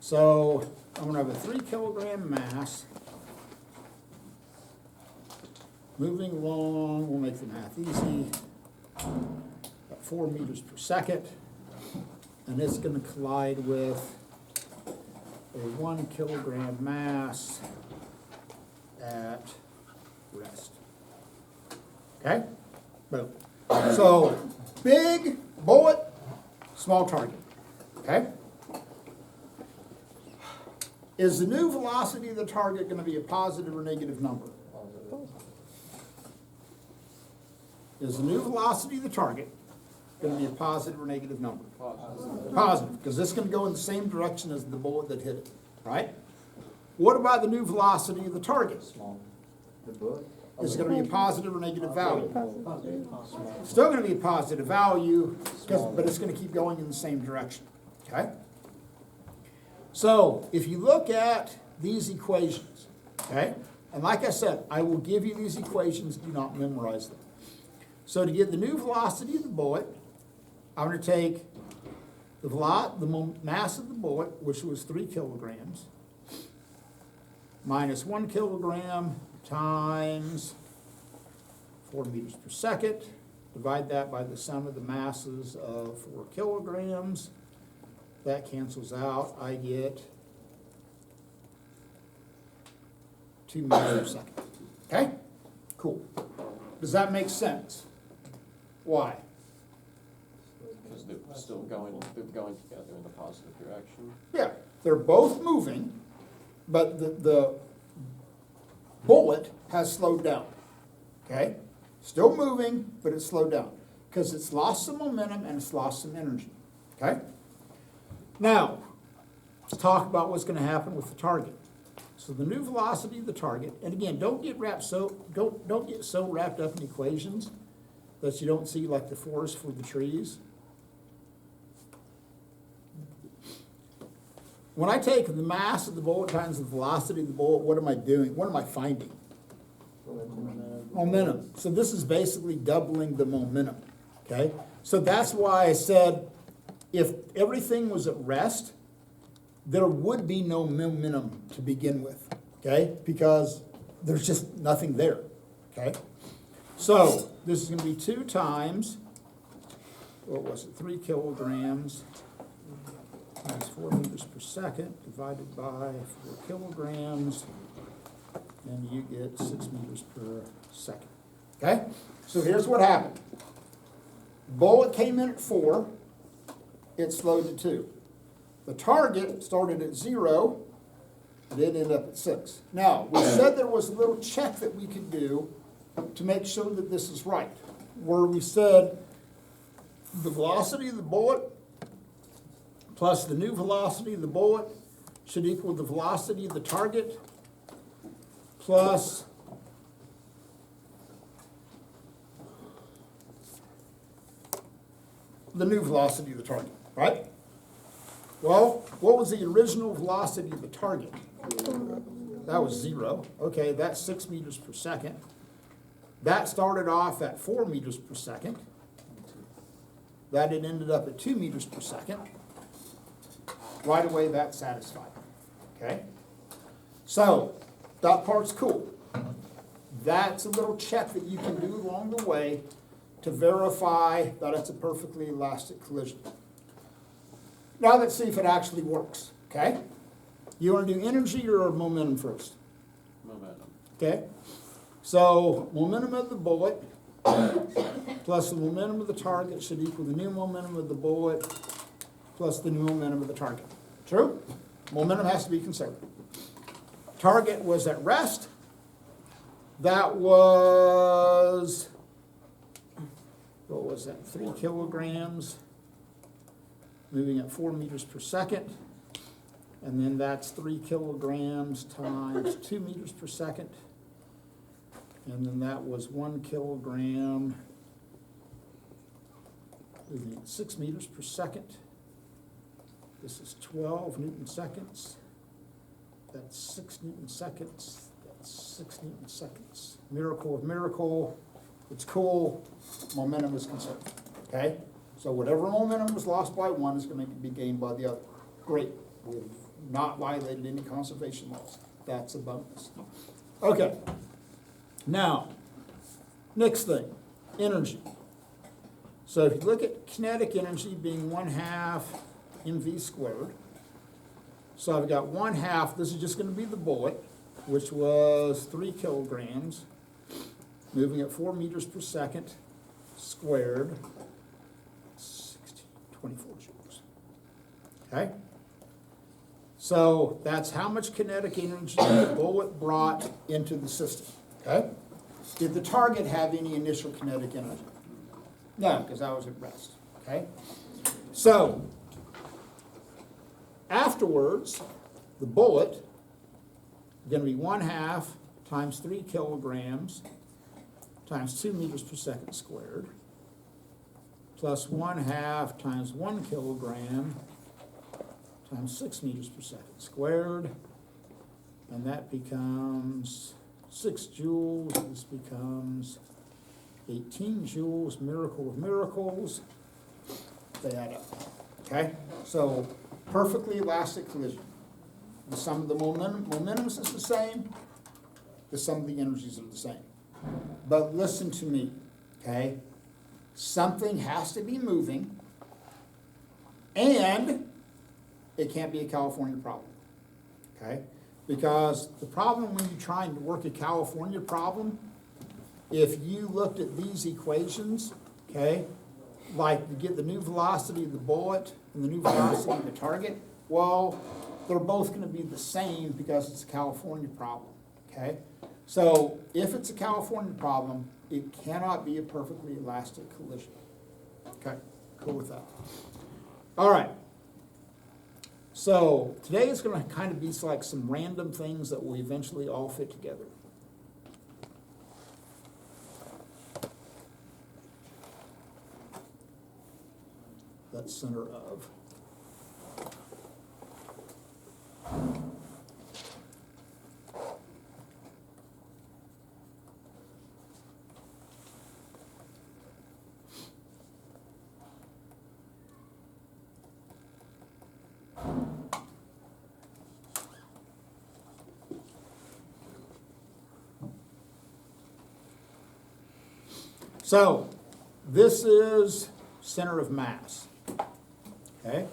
So I'm gonna have a 3 kilogram mass moving along, we'll make the math easy, at 4 meters per second, and it's gonna collide with a 1 kilogram mass at rest. Okay? Boom. So, big bullet, small target. Okay? Is the new velocity of the target going to be a positive or negative number? Is the new velocity of the target going to be a positive or negative number? Positive, because this is going to go in the same direction as the bullet that hit it, right? What about the new velocity of the target? Is it going to be a positive or negative value? Still going to be a positive value, but it's going to keep going in the same direction, okay? So, if you look at these equations, okay, and like I said, I will give you these equations, do not memorize them. So to get the new velocity of the bullet, I'm going to take the mass of the bullet, which was 3 kilograms, minus 1 kilogram times 4 meters per second. Divide that by the sum of the masses of 4 kilograms. That cancels out. I get 2 meters per second. Okay? Cool. Does that make sense? Why? Because they're still going together in the positive direction. Yeah, they're both moving, but the bullet has slowed down. Okay? Still moving, but it's slowed down because it's lost some momentum and it's lost some energy. Okay? Now, let's talk about what's going to happen with the target. So the new velocity of the target, and again, don't get so wrapped up in equations that you don't see like the forest for the trees. When I take the mass of the bullet times the velocity of the bullet, what am I doing? What am I finding? Momentum. So this is basically doubling the momentum. Okay? So that's why I said if everything was at rest, there would be no momentum to begin with. Okay? Because there's just nothing there. Okay? So this is going to be 2 times, what was it, 3 kilograms times 4 meters per second divided by 4 kilograms, and you get 6 meters per second. Okay? So here's what happened. Bullet came in at 4, it slowed to 2. The target started at 0, it ended up at 6. Now, we said there was a little check that we could do to make sure that this is right, where we said the velocity of the bullet plus the new velocity of the bullet should equal the velocity of the target plus the new velocity of the target, right? Well, what was the original velocity of the target? That was 0. Okay, that's 6 meters per second. That started off at 4 meters per second. That it ended up at 2 meters per second. Right away, that's satisfied. Okay? So, that part's cool. That's a little check that you can do along the way to verify that it's a perfectly elastic collision. Now let's see if it actually works. Okay? You want to do energy or momentum first? Momentum. Okay? So, momentum of the bullet plus the momentum of the target should equal the new momentum of the bullet plus the new momentum of the target. True? Momentum has to be conserved. Target was at rest. That was, what was that, 3 kilograms, moving at 4 meters per second. And then that's 3 kilograms times 2 meters per second. And then that was 1 kilogram, moving at 6 meters per second. This is 12 Newton seconds. That's 6 Newton seconds. That's 6 Newton seconds. Miracle of miracle. It's cool. Momentum is conserved. Okay? So whatever momentum was lost by one is going to be gained by the other. Great. We've not violated any conservation laws. That's a bonus. Okay. Now, next thing, energy. So if you look at kinetic energy being 1/2 mv squared, so I've got 1/2, this is just gonna be the bullet, which was 3 kilograms, moving at 4 meters per second squared, 24 joules. Okay? So that's how much kinetic energy the bullet brought into the system. Okay? Did the target have any initial kinetic energy? No, because I was at rest. Okay? So, afterwards, the bullet is going to be 1/2 times 3 kilograms times 2 meters per second squared, plus 1/2 times 1 kilogram times 6 meters per second squared, and that becomes 6 joules, this becomes 18 joules, miracle of miracles, they add up, okay? So, perfectly elastic collision. The sum of the momentums is the same, the sum of the energies are the same. But listen to me, okay? Something has to be moving, and it can't be a California problem, okay? Because the problem when you're trying to work a California problem, if you looked at these equations, okay, like you get the new velocity of the bullet and the new velocity of the target, well, they're both gonna be the same because it's a California problem, okay? So if it's a California problem, it cannot be a perfectly elastic collision. Okay, cool with that. All right. So today is going to kind of be like some random things that will eventually all fit together. That's center of. So, this is center of mass, okay?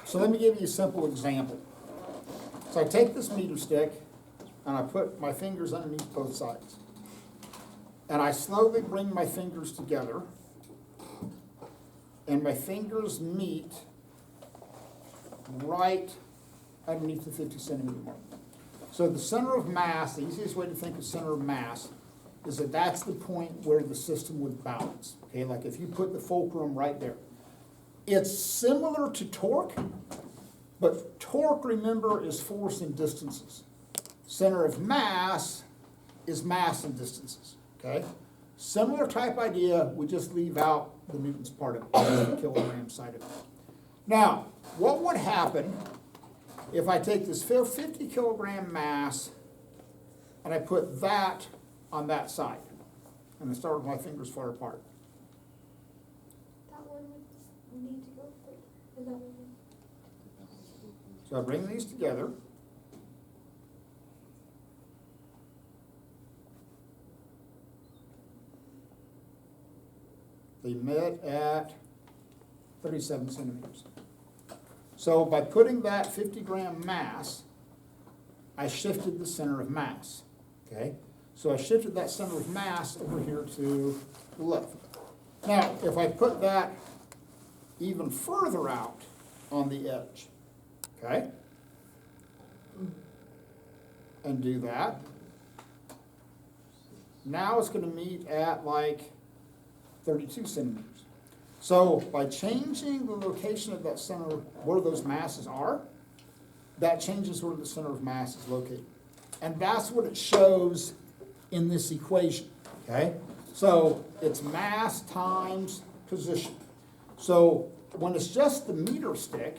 So let me give you a simple example. So I take this meter stick and I put my fingers underneath both sides. And I slowly bring my fingers together and my fingers meet right underneath the 50 centimeter mark. So the center of mass, the easiest way to think of center of mass is that that's the point where the system would bounce. Okay, like if you put the fulcrum right there. It's similar to torque, but torque, remember, is force and distances. Center of mass is mass and distances, okay? Similar type idea, we just leave out the Newton's part of it, the kilogram side of it. Now, what would happen if I take this 50 kilogram mass and I put that on that side, and I start with my fingers far apart? That one would need to go through. Is that one? So I bring these together. They met at 37 centimeters. So by putting that 50 gram mass, I shifted the center of mass, okay? So I shifted that center of mass over here to the left. Now, if I put that even further out on the edge, okay? And do that. Now it's going to meet at like 32 centimeters. So by changing the location of that center, where those masses are, that changes where the center of mass is located. And that's what it shows in this equation, okay? So it's mass times position. So when it's just the meter stick,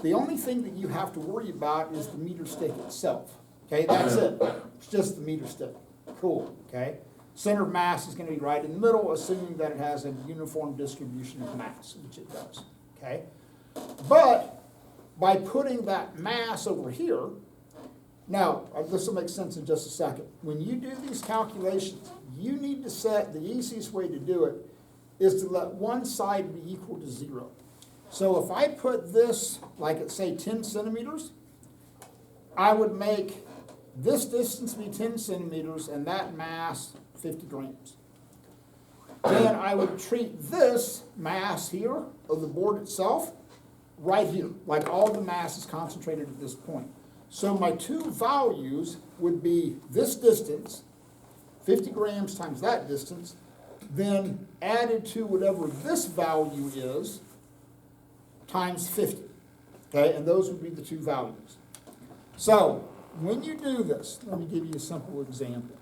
the only thing that you have to worry about is the meter stick itself, okay? That's it. It's just the meter stick. Cool, okay? Center of mass is going to be right in the middle, assuming that it has a uniform distribution of mass, which it does, okay? But by putting that mass over here, now, this will make sense in just a second. When you do these calculations, you need to set, the easiest way to do it is to let one side be equal to 0. So if I put this, like at say 10 centimeters, I would make this distance be 10 centimeters and that mass 50 grams. Then I would treat this mass here of the board itself right here, like all the mass is concentrated at this point. So my two values would be this distance, 50 grams times that distance, then added to whatever this value is, times 50. Okay, and those would be the two values. So when you do this, let me give you a simple example.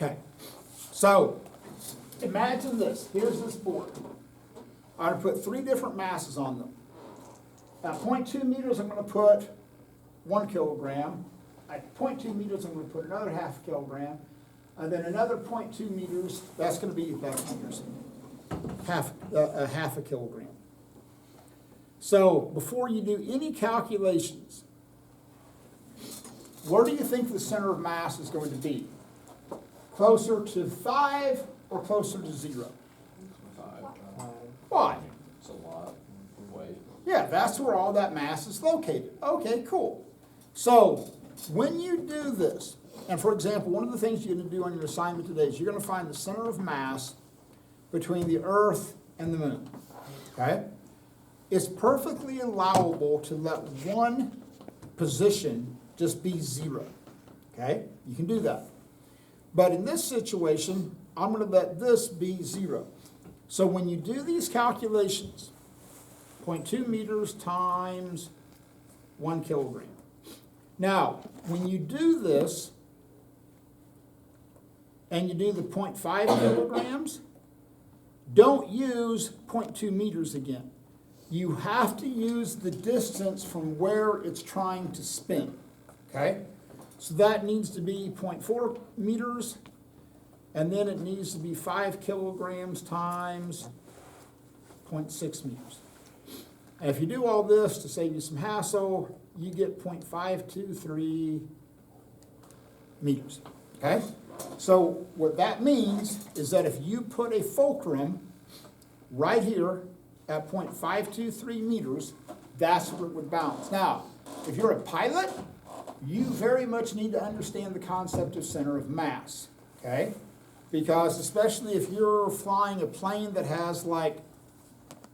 Okay, so imagine this. Here's this board. I'm going to put 3 different masses on them. At 0.2 meters, I'm going to put 1 kilogram. At 0.2 meters, I'm going to put another half kilogram. And then another 0.2 meters, that's going to be half a kilogram. So before you do any calculations, where do you think the center of mass is going to be? Closer to 5 or closer to 0? 5. Why? It's a lot of weight. Yeah, that's where all that mass is located. Okay, cool. So when you do this, and for example, one of the things you're going to do on your assignment today is you're going to find the center of mass between the Earth and the Moon. Okay? It's perfectly allowable to let one position just be 0. Okay? You can do that. But in this situation, I'm going to let this be 0. So when you do these calculations, 0.2 meters times 1 kilogram. Now, when you do this, and you do the 0.5 kilograms, don't use 0.2 meters again. You have to use the distance from where it's trying to spin, okay? So that needs to be 0.4 meters, and then it needs to be 5 kilograms times 0.6 meters. And if you do all this to save you some hassle, you get 0.523 meters, okay? So what that means is that if you put a fulcrum right here at 0.523 meters, that's where it would bounce. Now, if you're a pilot, you very much need to understand the concept of center of mass, okay? Because especially if you're flying a plane that has like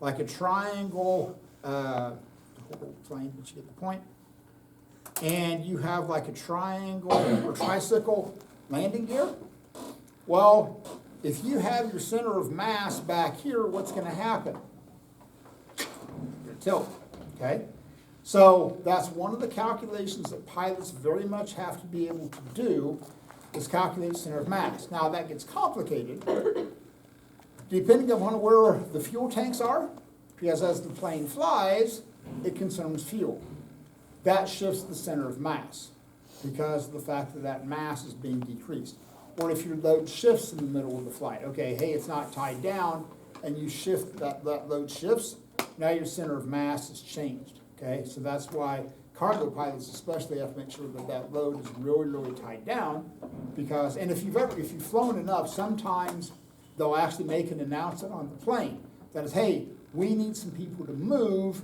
a triangle, plane, but you get the point, and you have like a triangle or tricycle landing gear, well, if you have your center of mass back here, what's going to happen? You're tilted, okay? So that's one of the calculations that pilots very much have to be able to do, is calculate center of mass. Now that gets complicated depending upon where the fuel tanks are, because as the plane flies, it consumes fuel. That shifts the center of mass because of the fact that that mass is being decreased. Or if your load shifts in the middle of the flight, okay, hey, it's not tied down, and you shift, that load shifts, now your center of mass is changed, okay? So that's why cargo pilots especially have to make sure that that load is really, really tied down, because, and if you've flown enough, sometimes they'll actually make an announcement on the plane that is, hey, we need some people to move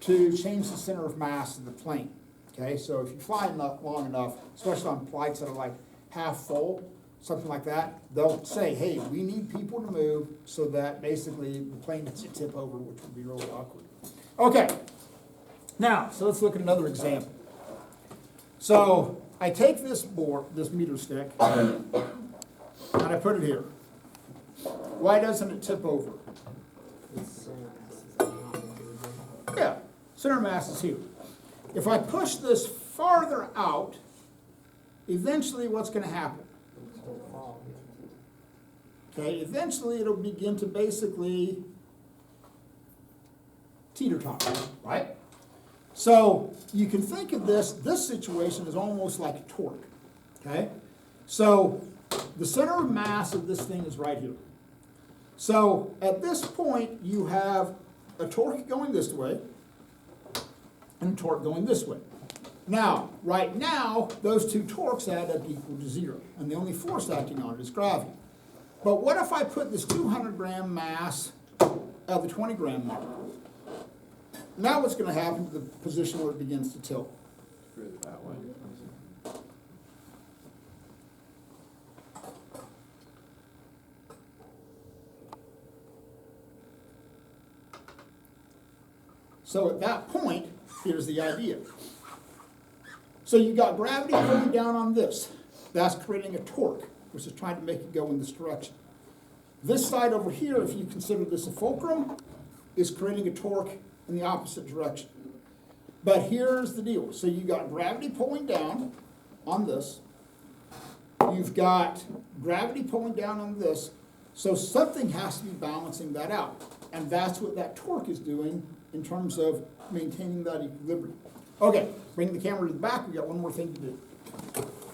to change the center of mass of the plane, okay? So if you fly long enough, especially on flights that are like half full, something like that, they'll say, hey, we need people to move so that basically the plane doesn't tip over, which would be really awkward. Okay, now, so let's look at another example. So I take this board, this meter stick, and I put it here. Why doesn't it tip over? Yeah, center mass is here. If I push this farther out, eventually what's gonna happen? Okay, eventually it'll begin to basically teeter-totter, right? So you can think of this situation is almost like a torque, okay? So the center of mass of this thing is right here. So at this point, you have a torque going this way and a torque going this way. Now, right now, those two torques add up equal to 0, and the only force acting on it is gravity. But what if I put this 200-gram mass at the 20-gram mark? Now what's going to happen to the position where it begins to tilt? Screw it that way. So at that point, here's the idea. So you've got gravity pulling down on this. That's creating a torque, which is trying to make it go in this direction. This side over here, if you consider this a fulcrum, is creating a torque in the opposite direction. But here's the deal. So you've got gravity pulling down on this. You've got gravity pulling down on this. So something has to be balancing that out. And that's what that torque is doing in terms of maintaining that equilibrium. Okay, bring the camera to the back. We got one more thing to do.